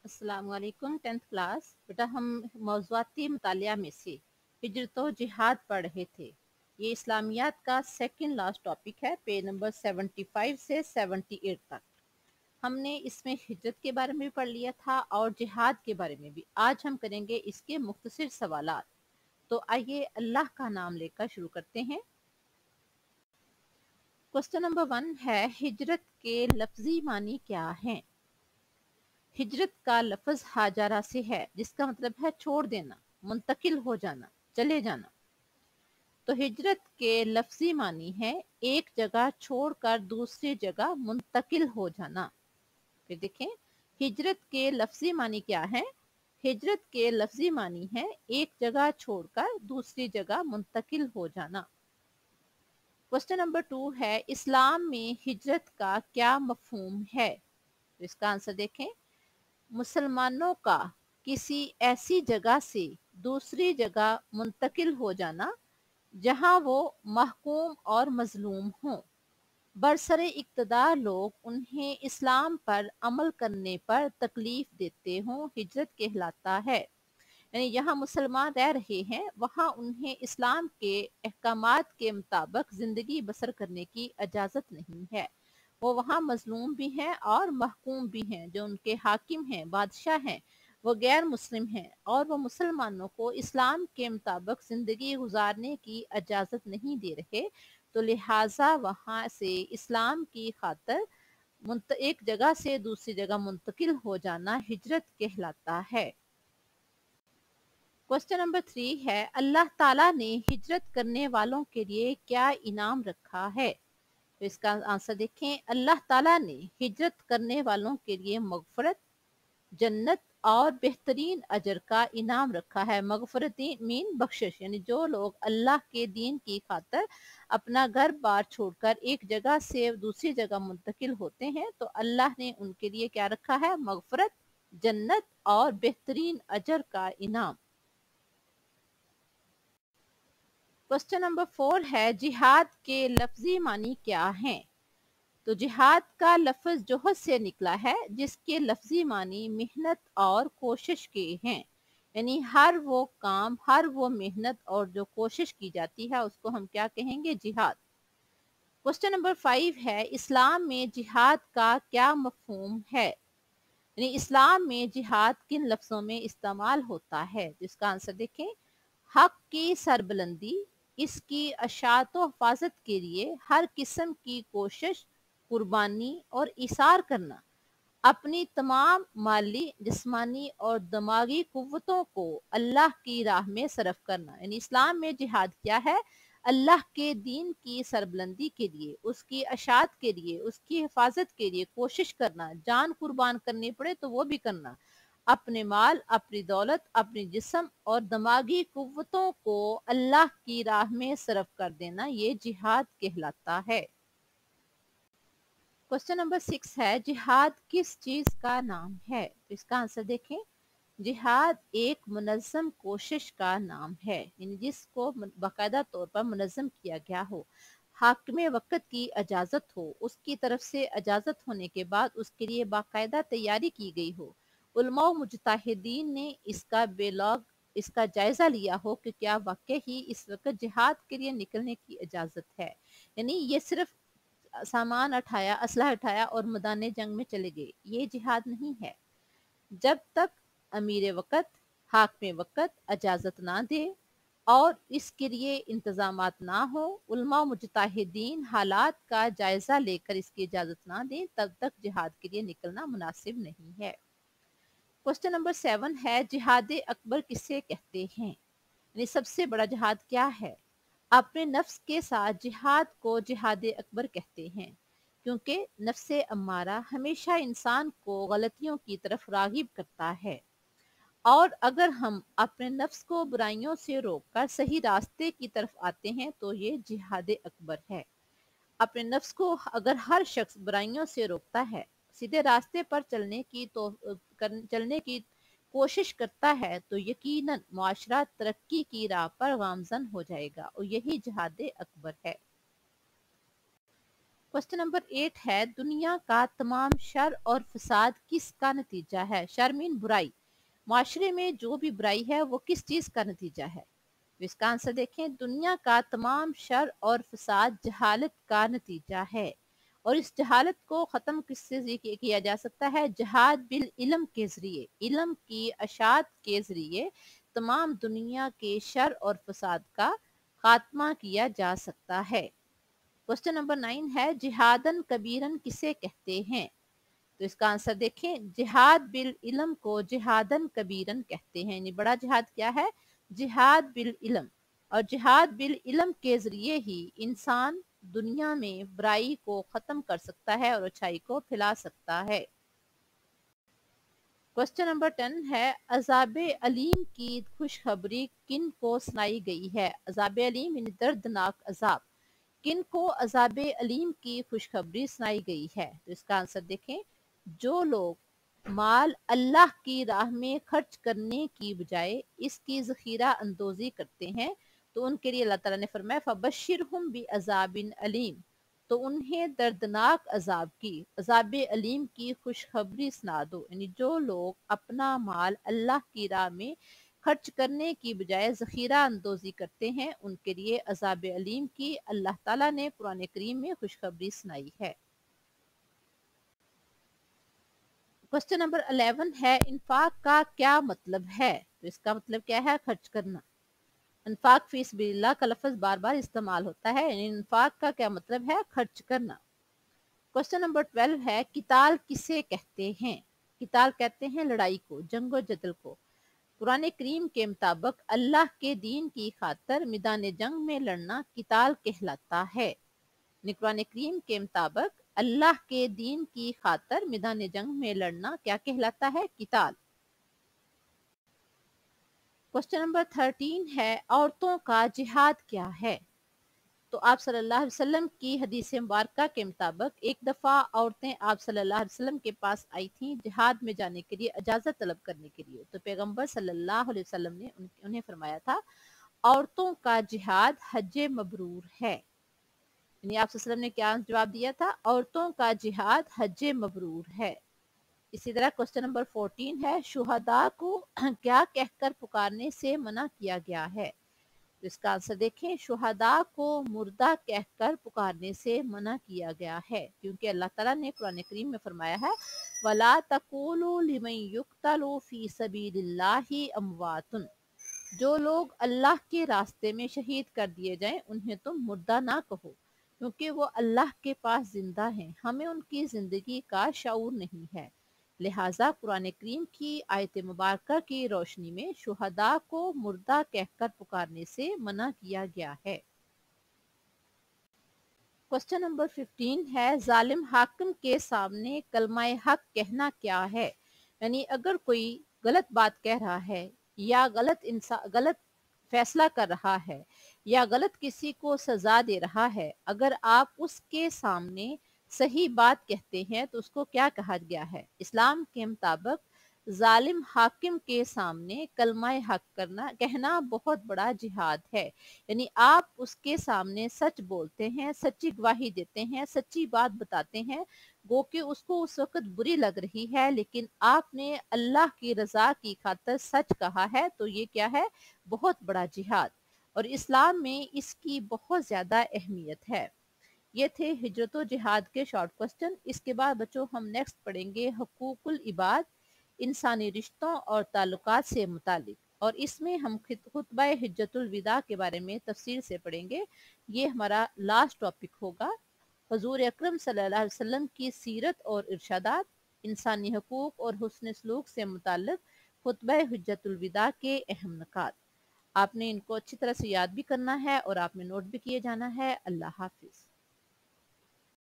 अस्सलाम वालेकुम 10th class. बेटा हम मौज़ूआती मुतालिया में से हिजरत व जिहाद पढ़ रहे थे। ये इस्लामियात का सेकंड लास्ट टॉपिक है, पेज नंबर 75 से 78 तक। हमने इसमें हिजरत के बारे में भी पढ़ लिया था और जिहाद के बारे में भी। आज हम करेंगे इसके मुख्तसर सवालात। तो आइए अल्लाह का नाम लेकर शुरू करते हैं। क्वेश्चन नंबर 1 है, हिजरत के लफ्जी मानी क्या हैं? हिजरत का लफ्ज हाजारा से है, जिसका मतलब है छोड़ देना, मुंतकिल हो जाना, चले जाना। तो हिजरत के लफ्जी मानी है एक जगह छोड़कर दूसरी जगह मुंतकिल हो जाना। फिर देखें, हिजरत के लफ्जी मानी क्या है? हिजरत के लफ्जी मानी है एक जगह छोड़कर दूसरी जगह मुंतकिल हो जाना। क्वेश्चन नंबर 2 है, इस्लाम में हिजरत का क्या मफहूम है? तो इसका आंसर देखें, मुसलमानों का किसी ऐसी जगह से दूसरी जगह मुंतकिल हो जाना जहां वो महकूम और मजलूम हों। बरसरे इक्तदार लोग उन्हें इस्लाम पर अमल करने पर तकलीफ देते हों, हिजरत कहलाता है। यानी यहाँ मुसलमान रह रहे हैं, वहाँ उन्हें इस्लाम के अहकामात के मुताबिक जिंदगी बसर करने की इजाज़त नहीं है। वो वहाँ मजलूम भी हैं और महकूम भी हैं। जो उनके हाकिम हैं, बादशाह हैं, वो गैर मुस्लिम हैं और वो मुसलमानों को इस्लाम के मुताबिक ज़िंदगी गुजारने की इजाज़त नहीं दे रहे। तो लिहाजा वहाँ से इस्लाम की खातर एक जगह से दूसरी जगह मुंतकिल हो जाना हिजरत कहलाता है। क्वेश्चन नंबर 3 है, अल्लाह ताला ने हिजरत करने वालों के लिए क्या इनाम रखा है? तो इसका आंसर देखें, अल्लाह ताला ने हिजरत करने वालों के लिए मगफरत, जन्नत और बेहतरीन अजर का इनाम रखा है। मगफरत मीन बख्शिश, यानी जो लोग अल्लाह के दीन की खातर अपना घर बार छोड़कर एक जगह से दूसरी जगह मुंतकिल होते हैं, तो अल्लाह ने उनके लिए क्या रखा है? मगफरत, जन्नत और बेहतरीन अजर का इनाम। क्वेश्चन नंबर 4 है, जिहाद के लफ्जी मानी क्या हैं? तो जिहाद का लफ्ज जोहद से निकला है, जिसके लफ्जी मानी मेहनत और कोशिश के हैं। यानी हर वो काम, हर वो मेहनत और जो कोशिश की जाती है उसको हम क्या कहेंगे? जिहाद। क्वेश्चन नंबर 5 है, इस्लाम में जिहाद का क्या मफहूम है? यानी इस्लाम में जिहाद किन लफ्जों में इस्तेमाल होता है? जिसका आंसर देखें, हक की सरबुलंदी, इसकी अशात व हिफाजत के लिए हर किस्म की कोशिश, कुर्बानी और इसार करना, अपनी तमाम माली, जिस्मानी और दिमागी कुव्वतों को अल्लाह की राह में सरफ करना। यानी इस्लाम में जिहाद क्या है? अल्लाह के दीन की सरबुलंदी के लिए, उसकी अशात के लिए, उसकी हिफाजत के लिए कोशिश करना, जान कुर्बान करनी पड़े तो वो भी करना, अपने माल, अपनी दौलत, अपने जिस्म और दिमागी कुव्वतों को अल्लाह की राह में सरफ कर देना, ये जिहाद कहलाता है। क्वेश्चन नंबर 6 है, जिहाद किस चीज का नाम है? तो इसका आंसर देखें, जिहाद एक मुनज़्ज़म कोशिश का नाम है, यानी जिसको बाकायदा तौर पर मुनज़्ज़म किया गया हो, हाकिम वक़्त की इजाज़त हो, उसकी तरफ से इजाज़त होने के बाद उसके लिए बाकायदा तैयारी की गई हो, उलमा व मुजतहिदीन ने इसका बेलॉग इसका जायज़ा लिया हो कि क्या वाकई ही इस वक्त जिहाद के लिए निकलने की इजाज़त है। यानी ये सिर्फ सामान उठाया, असलहा उठाया और मैदान जंग में चले गए, ये जिहाद नहीं है। जब तक अमीर वक़्त, हाकिम वक़्त इजाज़त ना दे और इसके लिए इंतजामात ना हो, उलमा मुजतहिदीन हालात का जायज़ा लेकर इसकी इजाज़त ना दें, तब तक जिहाद के लिए निकलना मुनासिब नहीं है। क्वेश्चन नंबर 7 है, जिहाद अकबर किसे कहते हैं? यानी सबसे बड़ा जिहाद क्या है? अपने नफ्स के साथ जिहाद को जिहाद अकबर कहते हैं, क्योंकि नफ्से अम्मारा हमेशा इंसान को गलतियों की तरफ रागिब करता है, और अगर हम अपने नफ्स को बुराइयों से रोककर सही रास्ते की तरफ आते हैं तो ये जिहाद अकबर है। अपने नफ्स को अगर हर शख्स बुराइयों से रोकता है, सीधे रास्ते पर चलने की कोशिश करता है, तो यकीनन मुआशरा तरक्की की राह पर गामजन हो जाएगा, और यही जिहाद अकबर है। क्वेश्चन नंबर 8 है, दुनिया का तमाम शर और फसाद किसका नतीजा है? शर मीन बुराई। माशरे में जो भी बुराई है वो किस चीज का नतीजा है? तो इसका आंसर देखें, दुनिया का तमाम शर और फसाद जहालत का नतीजा है। और इस जहालत को ख़त्म किससे किया जा सकता है? जहाद बिल इल्म के ज़रिए, इल्म की अशात के ज़रिए तमाम दुनिया के शर और फसाद का खात्मा किया जा सकता है। क्वेश्चन नंबर 9 है, जिहादन कबीरन किसे कहते हैं? तो इसका आंसर देखें, जिहाद बिल इल्म को जिहादन कबीरन कहते हैं। यानी बड़ा जिहाद क्या है? जिहाद बिल इल्म। और जिहाद बिल इल्म के जरिए ही इंसान दुनिया में बुराई को खत्म कर सकता है और अच्छाई को फैला सकता है। क्वेश्चन नंबर 10 है, अजाब अलीम की खुशखबरी किन को सुनाई गई है? अजाब अलीम यानी दर्दनाक अजाब, किन को अजाब अलीम की खुशखबरी सुनाई गई है? तो इसका आंसर देखें, जो लोग माल अल्लाह की राह में खर्च करने की बजाय इसकी जखीरा अंदोजी करते हैं तो उनके लिए अल्लाह ताला ने फरमाया फबशिरहुम बि अजाबिन अलीम, तो उन्हें दर्दनाक अजाब की, अजाब अलीम की खुशखबरी सुना दो। यानी जो लोग अपना माल अल्लाह की राह में खर्च करने की बजाय जखीरा अंदोजी करते हैं उनके लिए अजाब अलीम की अल्लाह ताला ने कुरान करीम में खुशखबरी सुनाई है। क्वेश्चन नंबर 11 है, इन्फाक का क्या मतलब है? तो इसका मतलब क्या है? खर्च करना। इन्फाक फी सबिलिल्लाह का लफ्ज बार बार इस्तेमाल होता है। इन्फाक का क्या मतलब है? खर्च करना। क्वेश्चन नंबर 12 है, किताल किसे कहते हैं? किताल कहते हैं लड़ाई को, जंगो जदल को। कुरान करीम के मुताबिक अल्लाह के दीन की खातर मैदान जंग में लड़ना किताल कहलाता है। कुरान करीम के मुताबिक अल्लाह के दीन की खातर मैदान जंग में लड़ना क्या कहलाता है? किताल। क्वेश्चन नंबर 13 है, औरतों का जिहाद क्या है? तो आप सल्लल्लाहु अलैहि वसल्लम की हदीस मुबारका के मुताबिक एक दफ़ा औरतें आप सल्लल्लाहु अलैहि वसल्लम के पास आई थीं जिहाद में जाने के लिए, इजाज़त तलब करने के लिए। तो पैगंबर सल्लल्लाहु अलैहि वसल्लम ने उन्हें फरमाया था, औरतों का जिहाद हज मबरूर है। यानी आप सल्लल्लाहु अलैहि वसल्लम ने क्या जवाब दिया था? औरतों का जिहाद हज मबरूर है। इसी तरह क्वेश्चन नंबर 14 है, शुहदा को क्या कहकर पुकारने से मना किया गया है? तो इसका आंसर देखें, शुहदा को मुर्दा कहकर पुकारने से मना किया गया है, क्योंकि अल्लाह ताला ने कुरान करीम में फरमाया है, वला तकूलू लिमन युक्तलू फी सबीलिल्लाहि अमवातुन, जो लोग अल्लाह के रास्ते में शहीद कर दिए जाएं उन्हें तुम मुर्दा ना कहो, क्योंकि वो अल्लाह के पास जिंदा हैं, हमें उनकी जिंदगी का शऊर नहीं है। लिहाजा कुरान करीम की आयत मुबारका की रोशनी में शुहदा को मुर्दा कहकर पुकारने से मना किया गया है। क्वेश्चन नंबर 15 है, जालिम हाकिम के सामने कलमाए हक कहना क्या है? यानी अगर कोई गलत बात कह रहा है या गलत फैसला कर रहा है या गलत किसी को सजा दे रहा है, अगर आप उसके सामने सही बात कहते हैं तो उसको क्या कहा गया है? इस्लाम के मुताबिक जालिम हाकिम के सामने कलमाए हक कहना बहुत बड़ा जिहाद है। यानी आप उसके सामने सच बोलते हैं, सच्ची गवाही देते हैं, सच्ची बात बताते हैं, गो कि उसको उस वक्त बुरी लग रही है, लेकिन आपने अल्लाह की रजा की खातिर सच कहा है, तो ये क्या है? बहुत बड़ा जिहाद। और इस्लाम में इसकी बहुत ज्यादा अहमियत है। ये थे हिजरत और जिहाद के शॉर्ट क्वेश्चन। इसके बाद बच्चों हम नेक्स्ट पढ़ेंगे हुकूकुल इबाद, इंसानी रिश्तों और ताल्लुकात से मुतालिक, और इसमें हम खुतबा हिज्जतुल विदा के बारे में तफसील से पढ़ेंगे। ये हमारा लास्ट टॉपिक होगा। हुजूर अकरम सल्लल्लाहु अलैहि वसल्लम की सीरत और इरशादात, इंसानी हकूक और हुस्न सलूक से मुताल्लिक खुतबा हिज्जतुल विदा के अहम नकात। आपने इनको अच्छी तरह से याद भी करना है और आपने नोट भी किए जाना है। अल्लाह हाफिज।